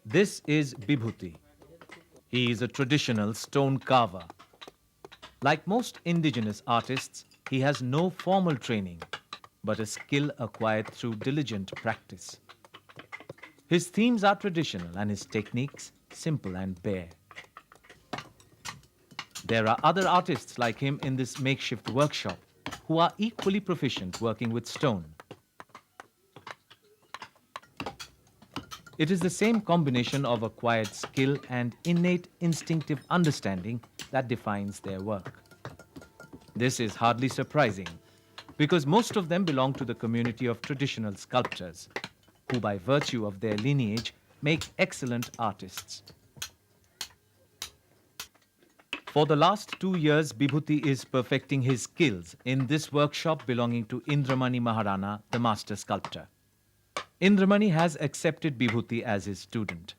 This is Bibhuti. He is a traditional stone carver. Like most indigenous artists, he has no formal training, but a skill acquired through diligent practice. His themes are traditional and his techniques simple and bare. There are other artists like him in this makeshift workshop who are equally proficient working with stone. It is the same combination of acquired skill and innate instinctive understanding that defines their work. This is hardly surprising, because most of them belong to the community of traditional sculptors, who by virtue of their lineage make excellent artists. For the last 2 years, Bibhuti is perfecting his skills in this workshop belonging to Indramani Maharana, the master sculptor. Indramani has accepted Bibhuti as his student.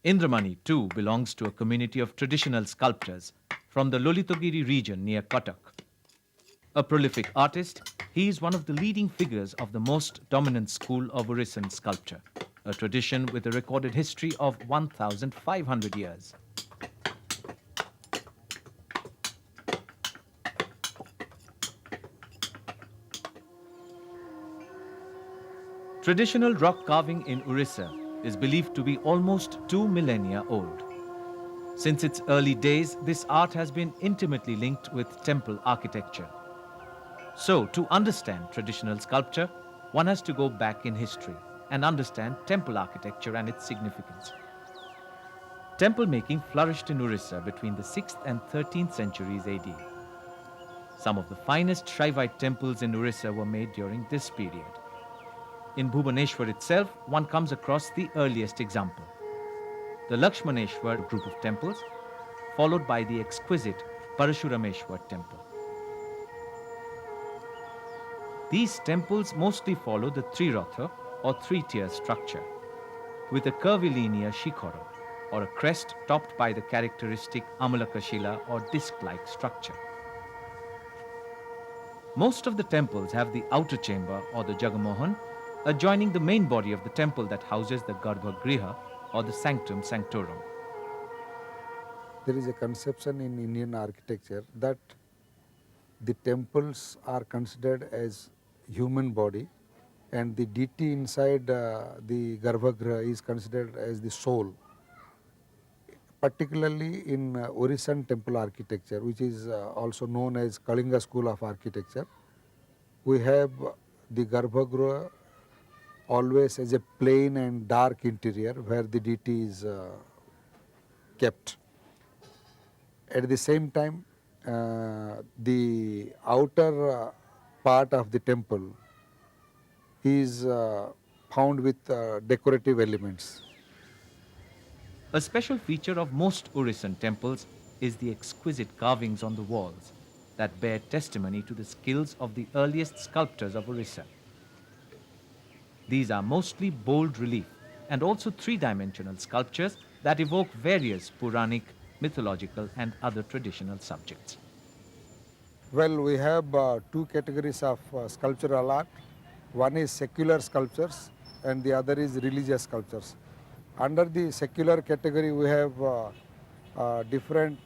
Indramani, too, belongs to a community of traditional sculptors from the Lolitagiri region near Cuttack. A prolific artist, he is one of the leading figures of the most dominant school of Orissan sculpture, a tradition with a recorded history of 1,500 years. Traditional rock carving in Orissa is believed to be almost 2 millennia old. Since its early days, this art has been intimately linked with temple architecture. So, to understand traditional sculpture, one has to go back in history and understand temple architecture and its significance. Temple making flourished in Orissa between the 6th and 13th centuries AD. Some of the finest Shaivite temples in Orissa were made during this period. In Bhubaneswar itself, one comes across the earliest example, the Lakshmaneshwar group of temples, followed by the exquisite Parashurameshwar temple. These temples mostly follow the Triratha or three-tier structure, with a curvilinear shikhara or a crest topped by the characteristic Amalakashila or disc-like structure. Most of the temples have the outer chamber or the Jagamohan adjoining the main body of the temple that houses the Garbhagriha or the Sanctum Sanctorum. There is a conception in Indian architecture that the temples are considered as human body and the deity inside the Garbhagriha is considered as the soul. Particularly in Orissan temple architecture, which is also known as Kalinga school of architecture, we have the Garbhagriha always as a plain and dark interior where the deity is kept. At the same time, the outer part of the temple is found with decorative elements. A special feature of most Orissan temples is the exquisite carvings on the walls that bear testimony to the skills of the earliest sculptors of Orissa. These are mostly bold relief and also three-dimensional sculptures that evoke various Puranic, mythological and other traditional subjects. Well, we have two categories of sculptural art. One is secular sculptures and the other is religious sculptures. Under the secular category, we have different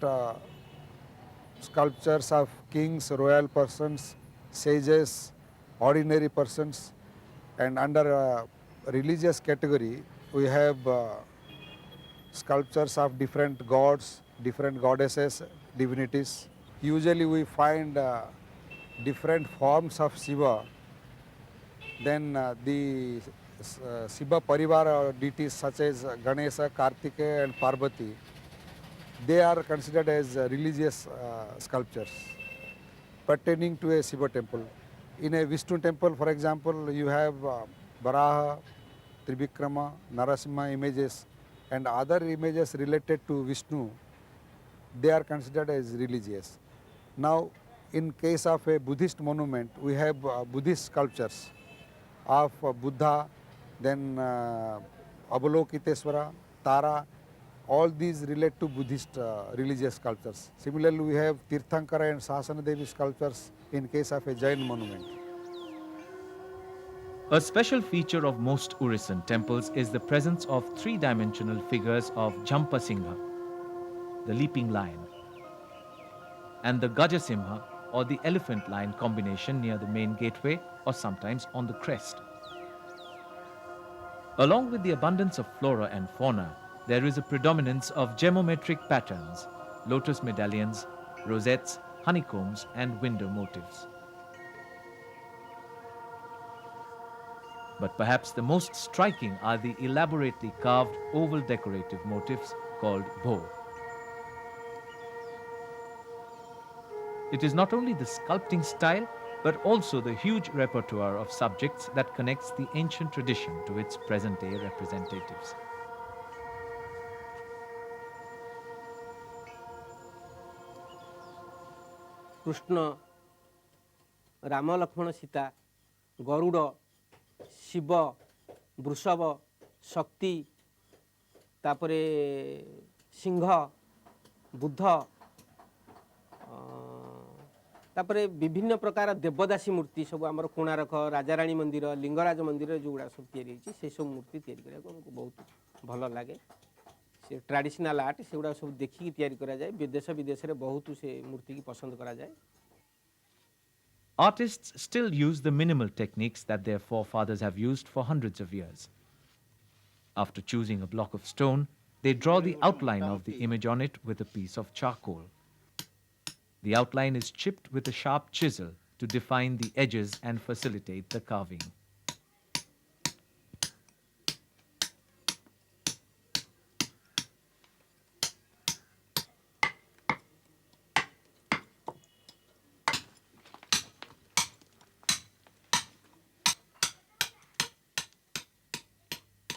sculptures of kings, royal persons, sages, ordinary persons, and under religious category, we have sculptures of different gods, different goddesses, divinities. Usually we find different forms of Shiva. Then the Shiva Parivar deities such as Ganesha, Kartikeya and Parvati, they are considered as religious sculptures pertaining to a Shiva temple. In a Vishnu temple, for example, you have Varaha, Trivikrama, Narasimha images and other images related to Vishnu, they are considered as religious. Now, in case of a Buddhist monument, we have Buddhist sculptures of Buddha, then Avalokiteswara, Tara, all these relate to Buddhist religious sculptures. Similarly, we have Tirthankara and Sahasana Devi sculptures in case of a Jain monument. A special feature of most Orissan temples is the presence of three-dimensional figures of Jhampasingha, the leaping lion, and the Gajasimha or the elephant lion combination near the main gateway or sometimes on the crest. Along with the abundance of flora and fauna, there is a predominance of geometric patterns, lotus medallions, rosettes, honeycombs, and window motifs. But perhaps the most striking are the elaborately carved oval decorative motifs called bow. It is not only the sculpting style, but also the huge repertoire of subjects that connects the ancient tradition to its present-day representatives. Krishna Ram Lakshman Sita Garuda Shiv वृषभ शक्ति तापरे सिंह बुद्ध तापरे विभिन्न प्रकार देवदासी मूर्ति सब आमर कोणार्क राजाराणी मंदिर लिंगराज मंदिर जोगुड़ा सब तैयारी से सब मूर्ति तैयारी करा हमको बहुत भल लगे से ट्रेडिशनल आर्ट से गुड़ा सब देखिकी तैयारी करा जाए विदेश विदेश रे बहुत से मूर्ति की पसंद करा जाए. Artists still use the minimal techniques that their forefathers have used for hundreds of years. After choosing a block of stone, they draw the outline of the image on it with a piece of charcoal. The outline is chipped with a sharp chisel to define the edges and facilitate the carving.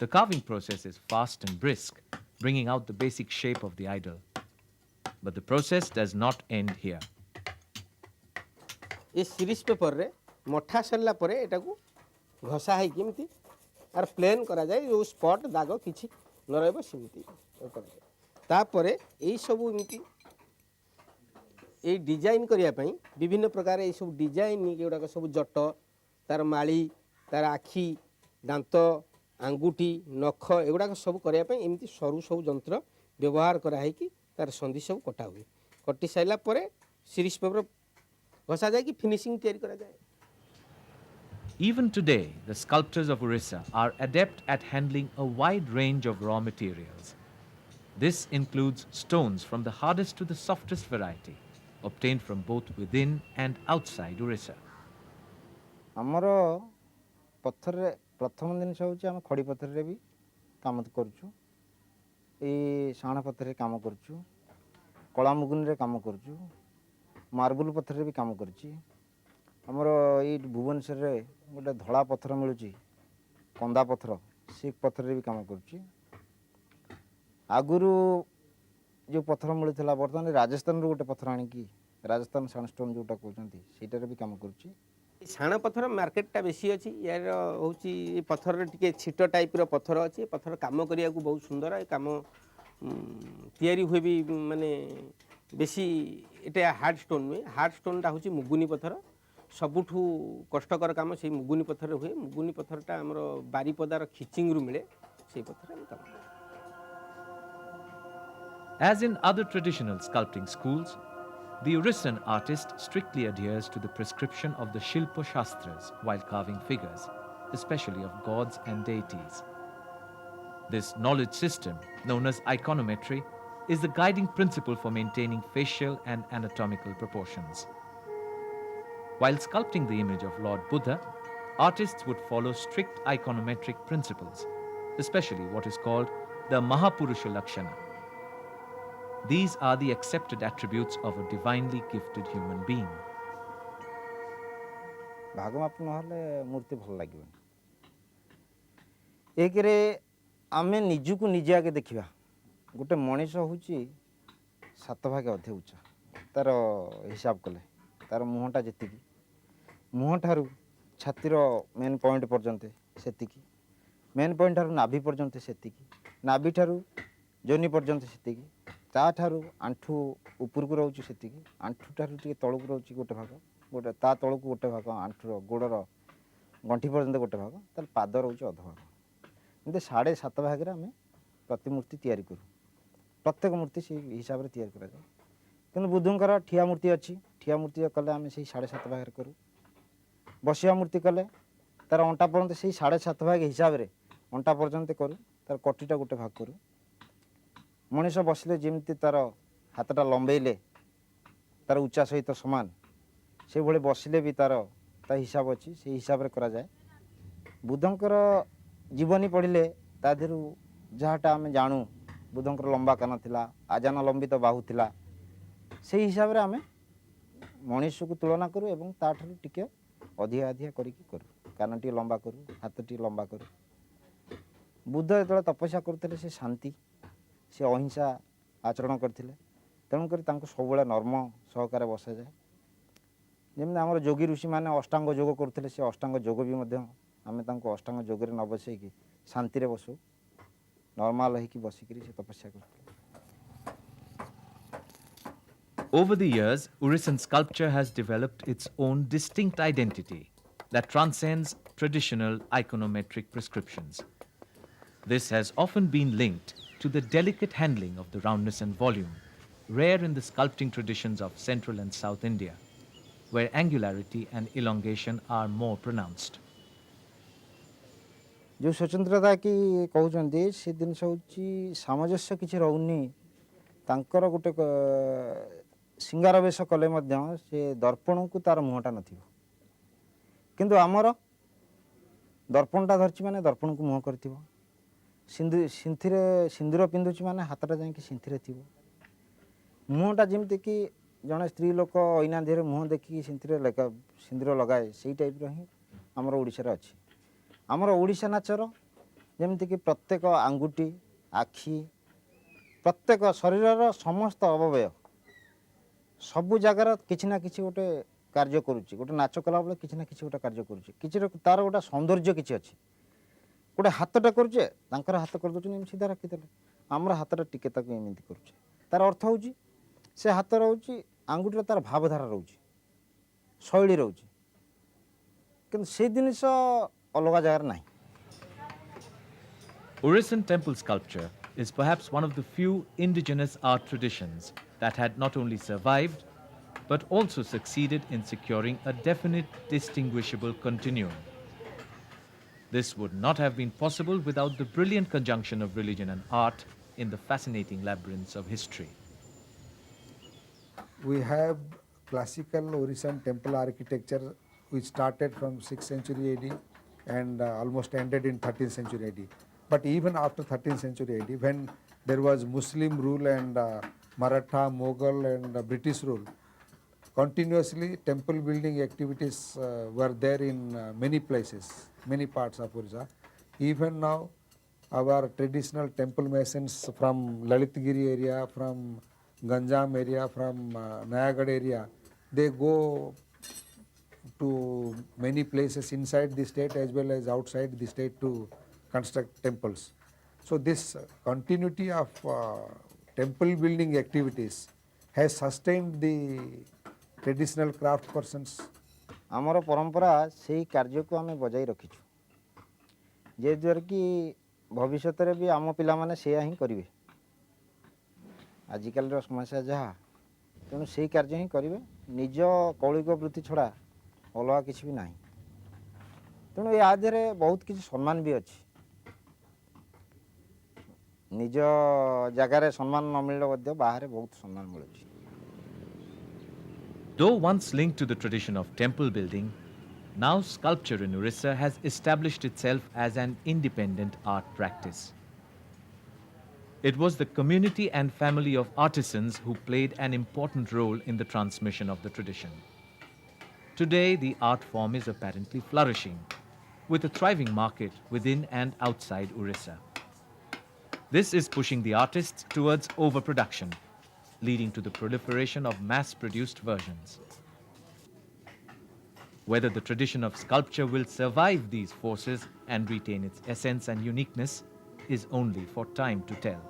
The carving process is fast and brisk, bringing out the basic shape of the idol. But the process does not end here. ये series paper रे मठा सरला परे एटा को घसा है किमती are plane करा जाए जो स्पॉट दाग किछि न रहबो सिमती ता परे एई सब इमती ए डिजाइन करिया पई विभिन्न प्रकार ए सब डिजाइन एगुडा सब जट तार माली तार आखी दांत आंगुठी नख एगुडा सब करिया पई एमती सरू सब यंत्र व्यवहार करा है कि तार संधि सब कटा हुए कटि साइला परे सीरीज पेपर घसा जाए कि फिनिशिंग तैयारी करा जाए. Even today, the sculptors of Orissa are adept at handling a wide range of raw materials. This includes stones from the hardest to the softest variety, obtained from both within and outside Orissa. आमर पत्थर रे प्रथम जिनस हूँ आम खड़ी पत्थर रे भी काम करुचु ये शाण पत्थर रे काम करुचु कला मुगुन रे काम करुचु मार्बल पत्थर रे भी काम करुची आमर ये भुवनेश्वर रे गोटे धला पत्थर मिलूची कंदा पत्थर से पत्थर रे भी काम करुची आगुरु जो पत्थर मिलूला बर्तमान राजस्थान रो गोटे पत्थर आनिकी राजस्थान सैंडस्टोन जोटा कहते सेटार भी काम करुची शाण पत्थर मार्केटा बेसी अच्छी यार हूँ पत्थर टे छिट टाइप पत्थर अच्छी पत्थर कम करने को बहुत सुंदर ये कम तैयारी हुए भी माने बेसी एटा हार्ड स्टोन नुहे हार्ड स्टोनटा हूँ मुगुनी पत्थर सबुठू कष्टकर काम से मुगुनी पत्थर हुए मुगुनी पत्थरटा आमर बारीपदार खिचिंग रु मिले से पत्थर हम काम. As in other traditional sculpting schools, the Orissan artist strictly adheres to the prescription of the Shilpa Shastras while carving figures, especially of gods and deities. This knowledge system, known as iconometry, is the guiding principle for maintaining facial and anatomical proportions. While sculpting the image of Lord Buddha, artists would follow strict iconometric principles, especially what is called the Mahapurusha Lakshana. These are the accepted attributes of a divinely gifted human being. भाग माप ना मूर्ति भल लगे एक आम निजक निजे आगे देखा गोटे मनीष हूँ सात भाग अधे उच्चा तार हिसाब कले तार मुहटा जी मुह ठार छातीर मेन पॉइंट पर्यंत से मेन पॉइंट ठार नाभि पर्यंत से नाभि ठार जोनी पर्यंत से ताठारू आंठू ऊपर को रोचे से आंठू ठार तौक रोचे गोटे भाग गोटे ता तौक गोटे भाग आंठूर गोड़र गंठी पर्यंत गोटे भाग तार पाद रोचे अध भाग एमती 7.5 भाग में आम प्रतिमूर्ति तैयारी करूँ प्रत्येक मूर्ति से हिसाब से तैयारी करा जाए कि बुद्धंकर ठिया मूर्ति अच्छी ठिया मूर्ति कले आम से 7.5 भाग करूँ बसिया मूर्ति कले तार अंटा पर्यंत से 7.5 भाग हिसाब से अंटा पर्यंत करूँ तार कटीटा गोटे भाग करूँ मनीष बसले जमी तार हाथटा लंबेले तार उच्चा सहित सामान से भाई बसले भी तार ता हिसाब अच्छी से हिसाब से करा जाए बुद्धंकर जीवनी पढ़ले ता देहरु जहाँटा आम जानू बुद्धंकर लंबा कान थिला आजान लंबित बाहु थिला से हिसाब से आम मनीष को तुलना करूँ एवं ताठू टिके अधिका अधिका करूँ कान टी लंबा करूँ हाथ टी लंबा करूँ बुद्ध जो तपस्या करते से शांति से अहिंसा आचरण करते तेणुक सब नर्म सहकार बसा जाए जमी आम योगी ऋषि मैंने अष्टांग योग करते से अष्टांग योग भी आम अष्टांग योग न बसई शांति बसू नॉर्मल हो बसिक तपस्या करते Over the years, Orissan sculpture has developed its own distinct identity that transcends traditional iconometric prescriptions. This has often been linked to the delicate handling of the roundness and volume, rare in the sculpting traditions of Central and South India, where angularity and elongation are more pronounced. जो स्वतंत्रता की कहते से जिन हूँ सामंजस्य किसी रोनी तांकर गोटे सिंगार बेश कले से दर्पण को तार मुहटा न किंतु आमर दर्पणटा धरची माने दर्पण को मुह कर सिंदूर पिंधुची माने हाथटा जाकि सिंथी थी मुहटा जमती कि जड़े स्त्री लोक अना देह मुह देखिए सिंदूर लगाए से टाइप ही आमर ओडिशा अच्छी आमर ओडिशा नाचर जमती कि प्रत्येक आंगुठी आखि प्रत्येक शरीर समस्त अवयव सबु जगार किसी ना किसी गोटे कार्य करुच्ची गोटे नाच कला बेले किसी ना किसी गोटे कार्य करुच्ची किसी तार गोटे सौंदर्य किसी अच्छी गोटे हाथटा करुचे हाथ कर दौन सीधा रखीदे आमर हाथटा टिके एमती करुचे तार अर्थ हूँ से हाथ रोचे आंगुठी तार भावधारा रोचे शैली रोचे कि से जिनिस अलग जगार ना Orissan temple sculpture is perhaps one of the few indigenous art traditions that had not only survived but also succeeded in securing a definite distinguishable continuum. This would not have been possible without the brilliant conjunction of religion and art in the fascinating labyrinths of history. We have classical Orissan temple architecture which started from 6th century AD and almost ended in 13th century AD. But even after 13th century AD, when there was Muslim rule and Maratha, Mughal and British rule, continuously temple building activities were there in many places, many parts of Orissa. Even now, our traditional temple masons from Lalitgiri area, from Ganjam area, from Nayagad area, they go to many places inside the state as well as outside the state to construct temples. So this continuity of temple building activities has sustained the traditional craft persons. आमर परंपरा से कार्य को आम बजाई रखीचु जे द्वारा कि भविष्य में भी आम पिला माने से ही करेंगे आजिकल समस्या जहाँ तेणु से कार्य ही करेंगे निज कौलिक वृत्ति छड़ा अलग किसी भी ना तेणु या देहरे बहुत किसी सम्मान भी अच्छी निज जगार सम्मान न मिले बाहर बहुत सम्मान मिलूँ. Though once linked to the tradition of temple building, now sculpture in Orissa has established itself as an independent art practice. It was the community and family of artisans who played an important role in the transmission of the tradition. Today, the art form is apparently flourishing, with a thriving market within and outside Orissa. This is pushing the artists towards overproduction, leading to the proliferation of mass-produced versions. Whether the tradition of sculpture will survive these forces and retain its essence and uniqueness is only for time to tell.